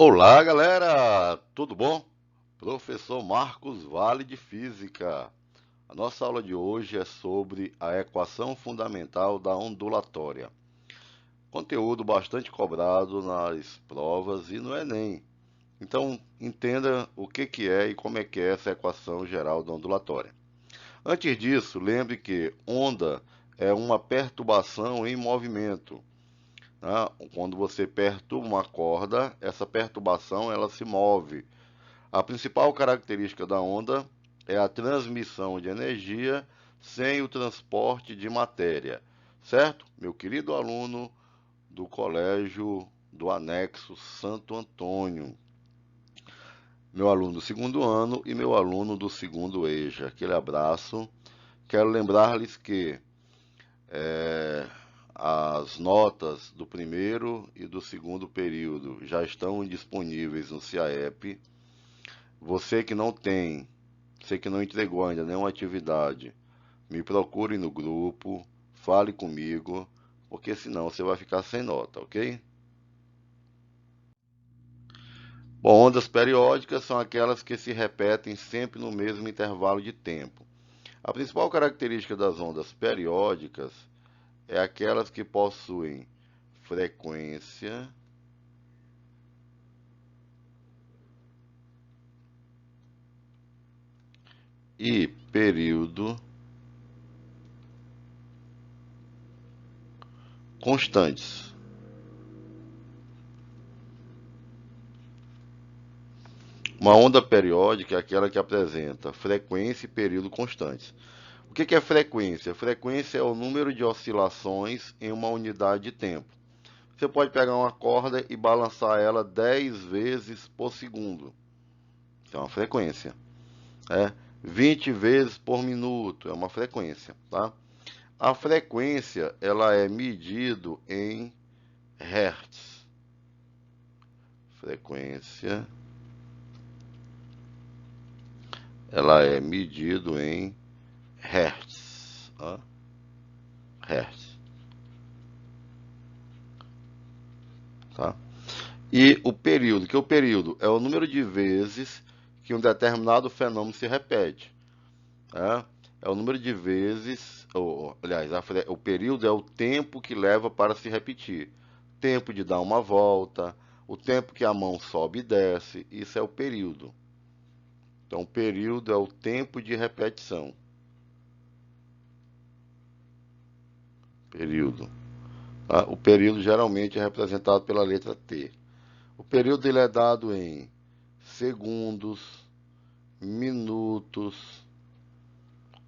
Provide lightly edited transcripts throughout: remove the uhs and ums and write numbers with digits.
Olá, galera! Tudo bom? Professor Marcos Vale de Física. A nossa aula de hoje é sobre a equação fundamental da ondulatória. Conteúdo bastante cobrado nas provas e no Enem. Então, entenda o que é e como é que é essa equação geral da ondulatória. Antes disso, lembre que onda é uma perturbação em movimento. Quando você perturba uma corda, essa perturbação ela se move. A principal característica da onda é a transmissão de energia sem o transporte de matéria, certo? Meu querido aluno do Colégio do Anexo Santo Antônio, meu aluno do segundo ano e meu aluno do segundo EJA. Aquele abraço. Quero lembrar-lhes que é, as notas do primeiro e do segundo período já estão disponíveis no CIAEP. Você que não tem, você que não entregou ainda nenhuma atividade, me procure no grupo, fale comigo, porque senão você vai ficar sem nota, ok? Bom, ondas periódicas são aquelas que se repetem sempre no mesmo intervalo de tempo. A principal característica das ondas periódicas é aquelas que possuem frequência e período constantes. Uma onda periódica é aquela que apresenta frequência e período constantes. O que é frequência? Frequência é o número de oscilações em uma unidade de tempo. Você pode pegar uma corda e balançar ela 10 vezes por segundo. Isso é uma frequência. É 20 vezes por minuto é uma frequência, tá? A frequência ela é medido em hertz. Frequência ela é medido em hertz, tá? Hertz, tá? E o período, que o período é o número de vezes que um determinado fenômeno se repete. Né? É o número de vezes, ou, aliás, o período é o tempo que leva para se repetir. Tempo de dar uma volta, o tempo que a mão sobe e desce, isso é o período. Então, o período é o tempo de repetição. Período. Tá? O período geralmente é representado pela letra T. O período ele é dado em segundos, minutos,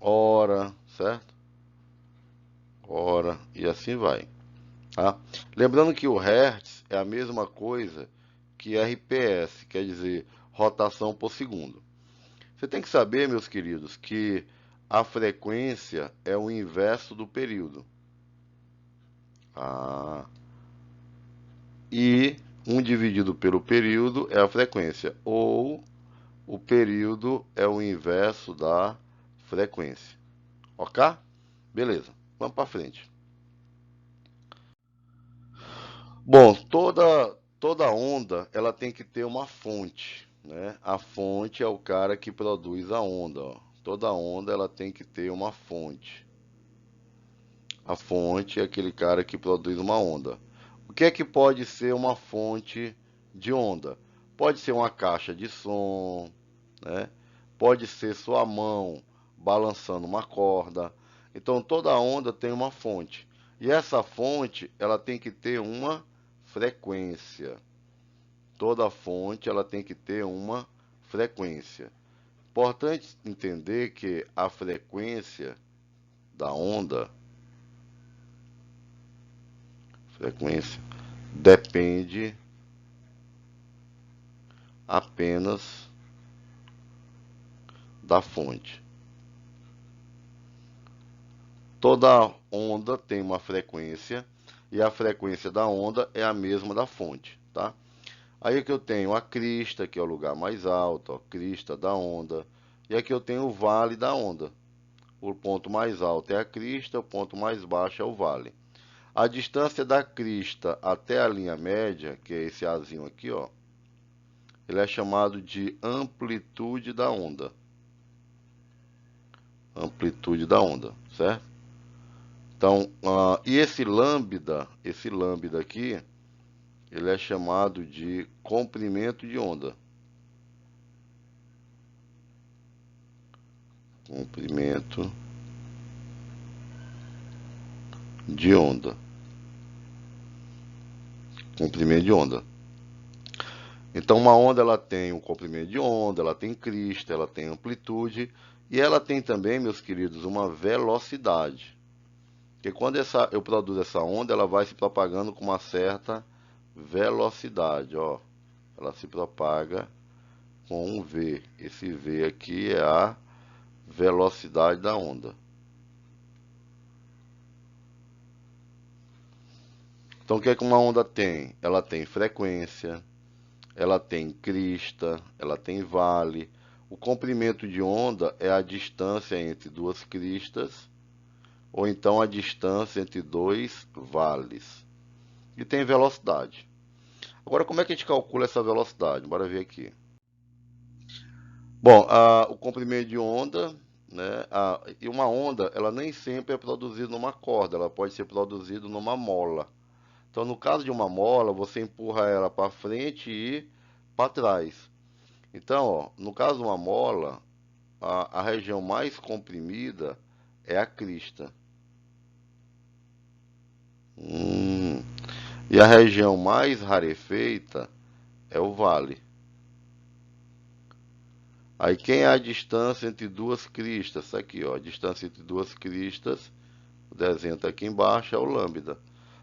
hora, certo? Hora e assim vai. Tá? Lembrando que o Hertz é a mesma coisa que RPS, quer dizer rotação por segundo. Você tem que saber, meus queridos, que a frequência é o inverso do período. Ah, e 1 dividido pelo período é a frequência, ou o período é o inverso da frequência. Ok? Beleza, vamos para frente. Bom, toda onda ela tem que ter uma fonte, né? A fonte é o cara que produz a onda. Ó. Toda onda ela tem que ter uma fonte. A fonte é aquele cara que produz uma onda. O que é que pode ser uma fonte de onda? Pode ser uma caixa de som, né? Pode ser sua mão balançando uma corda. Então toda onda tem uma fonte. E essa fonte, ela tem que ter uma frequência. Toda fonte, ela tem que ter uma frequência. Importante entender que a frequência da onda, frequência depende apenas da fonte. Toda onda tem uma frequência e a frequência da onda é a mesma da fonte, tá? Aí que eu tenho a crista, que é o lugar mais alto, a crista da onda, e aqui eu tenho o vale da onda. O ponto mais alto é a crista, o ponto mais baixo é o vale. A distância da crista até a linha média, que é esse Azinho aqui, ó, ele é chamado de amplitude da onda. Amplitude da onda, certo? Então, e esse lambda aqui, ele é chamado de comprimento de onda. Comprimento de onda. Comprimento de onda. Então, uma onda ela tem um comprimento de onda, ela tem crista, ela tem amplitude e ela tem também, meus queridos, uma velocidade. Porque quando eu produzo essa onda, ela vai se propagando com uma certa velocidade, ó. Ela se propaga com um V. Esse V aqui é a velocidade da onda. Então, o que é que uma onda tem? Ela tem frequência, ela tem crista, ela tem vale. O comprimento de onda é a distância entre duas cristas, ou então a distância entre dois vales. E tem velocidade. Agora, como é que a gente calcula essa velocidade? Bora ver aqui. Bom, o comprimento de onda, né? E uma onda, ela nem sempre é produzida numa corda, ela pode ser produzida numa mola. Então, no caso de uma mola, você empurra ela para frente e para trás. Então, ó, no caso de uma mola, a região mais comprimida é a crista. E a região mais rarefeita é o vale. Aí quem é a distância entre duas cristas? Isso aqui, ó, a distância entre duas cristas, o desenho está aqui embaixo, é o lambda.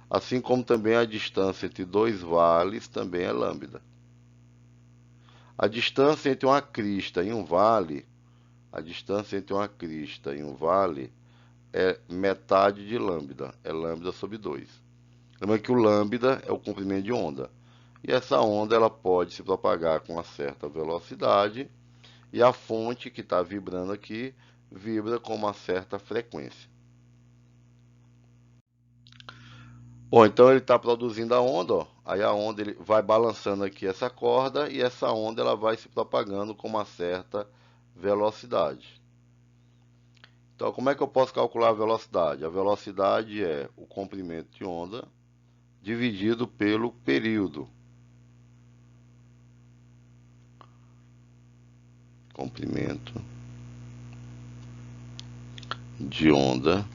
Assim como também a distância entre dois vales também é lambda. A distância entre uma crista e um vale, a distância entre uma crista e um vale é metade de lambda, é lambda sobre 2. Lembra que o lambda é o comprimento de onda. E essa onda ela pode se propagar com uma certa velocidade e a fonte que está vibrando aqui vibra com uma certa frequência. Bom, então ele está produzindo a onda, ó. Aí a onda ele vai balançando aqui essa corda e essa onda ela vai se propagando com uma certa velocidade. Então, como é que eu posso calcular a velocidade? A velocidade é o comprimento de onda dividido pelo período. Comprimento de onda,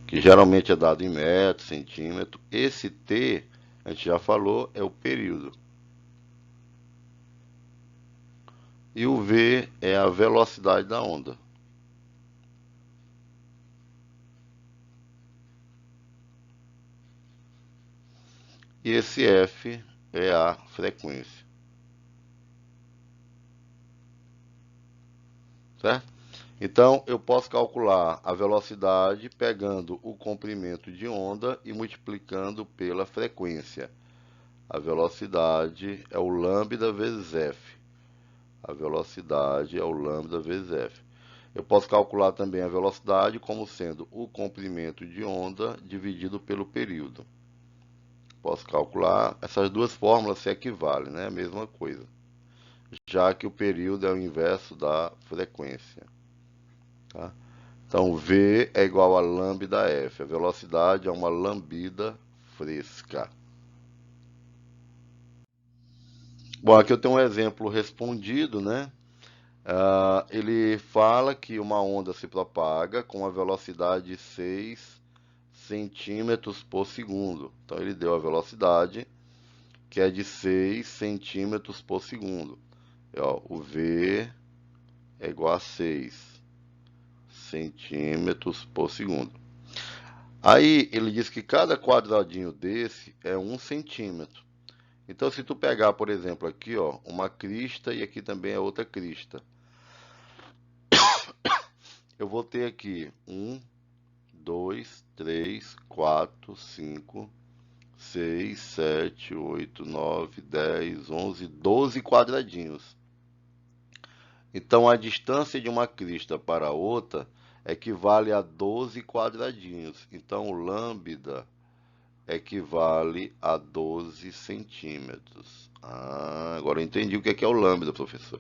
que geralmente é dado em metro, centímetro. Esse T, a gente já falou, é o período. E o V é a velocidade da onda. E esse F é a frequência. Certo? Então, eu posso calcular a velocidade pegando o comprimento de onda e multiplicando pela frequência. A velocidade é o lambda vezes F. A velocidade é o lambda vezes F. Eu posso calcular também a velocidade como sendo o comprimento de onda dividido pelo período. Posso calcular, essas duas fórmulas se equivalem, né? A mesma coisa. Já que o período é o inverso da frequência. Tá? Então, V é igual a lambda F. A velocidade é uma lambida fresca. Bom, aqui eu tenho um exemplo respondido, né? Ele fala que uma onda se propaga com a velocidade de 6 centímetros por segundo. Então, ele deu a velocidade, que é de 6 centímetros por segundo. E, ó, o V é igual a 6 centímetros por segundo. Aí, ele diz que cada quadradinho desse é 1 centímetro. Então, se tu pegar, por exemplo, aqui, ó, uma crista e aqui também é outra crista. Eu vou ter aqui 1, 2, 3, 4, 5, 6, 7, 8, 9, 10, 11, 12 quadradinhos. Então, a distância de uma crista para a outra equivale a 12 quadradinhos. Então, o lambda equivale a 12 centímetros. Agora eu entendi o que é o lambda, professor.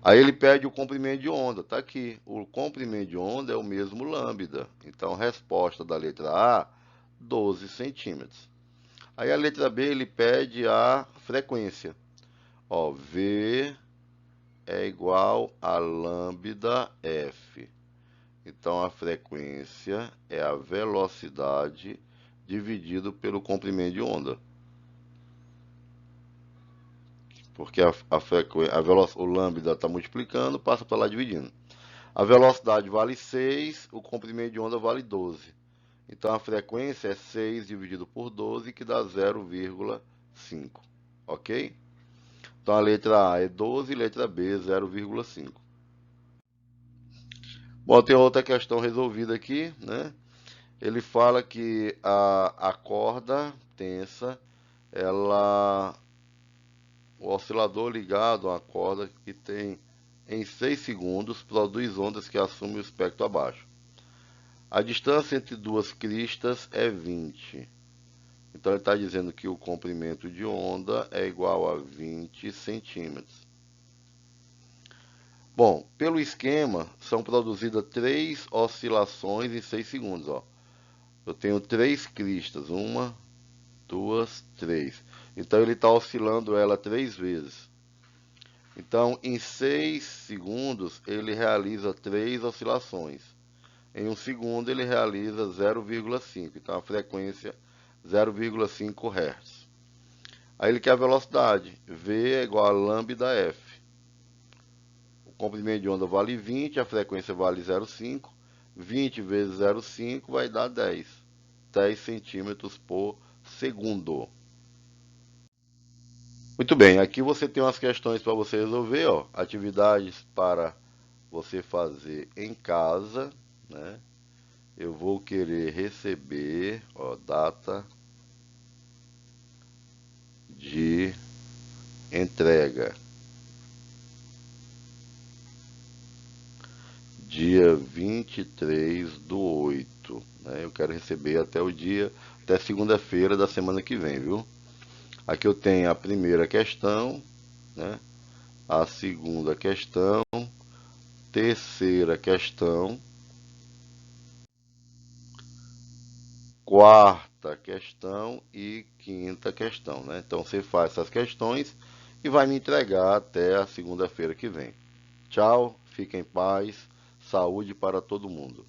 Aí ele pede o comprimento de onda, tá aqui. O comprimento de onda é o mesmo lambda. Então, resposta da letra A, 12 centímetros. Aí a letra B, ele pede a frequência. Ó, V é igual a lambda F. Então, a frequência é a velocidade dividido pelo comprimento de onda. Porque o lambda está multiplicando, passa para lá dividindo. A velocidade vale 6, o comprimento de onda vale 12. Então, a frequência é 6 dividido por 12, que dá 0,5. Ok? Então, a letra A é 12 e letra B 0,5. Bom, tem outra questão resolvida aqui, né? Ele fala que a corda tensa, o oscilador ligado a uma corda que tem em 6 segundos produz ondas que assumem o espectro abaixo. A distância entre duas cristas é 20. Então ele está dizendo que o comprimento de onda é igual a 20 centímetros. Bom, pelo esquema, são produzidas 3 oscilações em 6 segundos. Ó. Eu tenho 3 cristas, 1, 2, 3. Então ele está oscilando ela 3 vezes. Então, em 6 segundos, ele realiza 3 oscilações. Em 1 segundo, ele realiza 0,5. Então, a frequência 0,5 Hz. Aí ele quer a velocidade. V é igual a lambda F. O comprimento de onda vale 20, a frequência vale 0,5. 20 vezes 0,5 vai dar 10. 10 centímetros por segundo. Muito bem, aqui você tem umas questões para você resolver, ó. Atividades para você fazer em casa, né? Eu vou querer receber, ó, data de entrega. Dia 23/8, né? Eu quero receber até segunda-feira da semana que vem, viu? Aqui eu tenho a primeira questão, né? A segunda questão, terceira questão, quarta questão e quinta questão, né? Então você faz essas questões e vai me entregar até a segunda-feira que vem. Tchau, fique em paz, saúde para todo mundo.